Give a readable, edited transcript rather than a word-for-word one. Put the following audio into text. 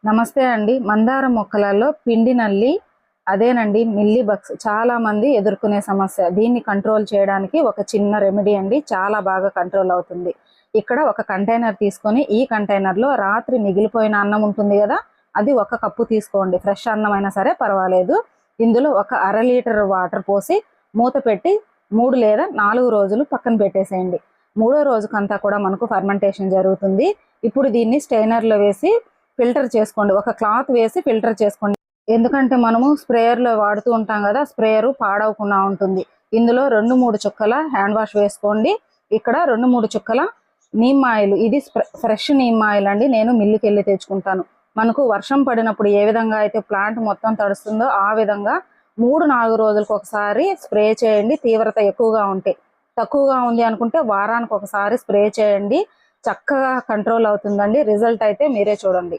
నమస్తే అండి. మందార మొక్కలలో పిండి నల్లి అదేనండి మిల్లీ బగ్స్ చాలా మంది ఎదుర్కొనే సమస్య. దీన్ని కంట్రోల్ చేయడానికి ఒక చిన్న రెమెడీ అండి. చాలా బాగా కంట్రోల్ అవుతుంది. ఇక్కడ ఒక కంటైనర్ తీసుకొని ఈ కంటైనర్లో రాత్రి మిగిలిపోయిన అన్నం ఉంటుంది కదా, అది 1 కప్పు తీసుకోండి. ఫ్రెష్ అన్నం అయినా సరే పర్వాలేదు. ఇందులో ఒక అర లీటర్ వాటర్ పోసి మూత పెట్టి 3 లేదా 4 రోజులు పక్కన పెట్టేసేయండి. 3వ రోజుకంతా కూడా మనకు ఫర్మెంటేషన్ జరుగుతుంది. ఇప్పుడు దీన్ని స్టెయినర్లో వేసి ఫిల్టర్ చేసుకోండి. ఒక క్లాత్ వేసి ఫిల్టర్ చేసుకోండి. ఎందుకంటే మనము స్ప్రేయర్లో వాడుతూ ఉంటాం కదా, స్ప్రేయర్ పాడవకుండా ఉంటుంది. ఇందులో 2-3 చుక్కల హ్యాండ్ వాష్ వేసుకోండి. ఇక్కడ 2-3 చుక్కల నీమ్ ఆయిల్, ఇది ఫ్రెష్ నీమ్ ఆయిల్ అండి. నేను మిల్లుకి వెళ్ళి తెచ్చుకుంటాను. మనకు వర్షం పడినప్పుడు ఏ విధంగా అయితే ప్లాంట్ మొత్తం తడుస్తుందో ఆ విధంగా 3-4 రోజులకు ఒకసారి స్ప్రే చేయండి. తీవ్రత ఎక్కువగా ఉంటే, తక్కువగా ఉంది అనుకుంటే వారానికి ఒకసారి స్ప్రే చేయండి. చక్కగా కంట్రోల్ అవుతుందండి. రిజల్ట్ అయితే మీరే చూడండి.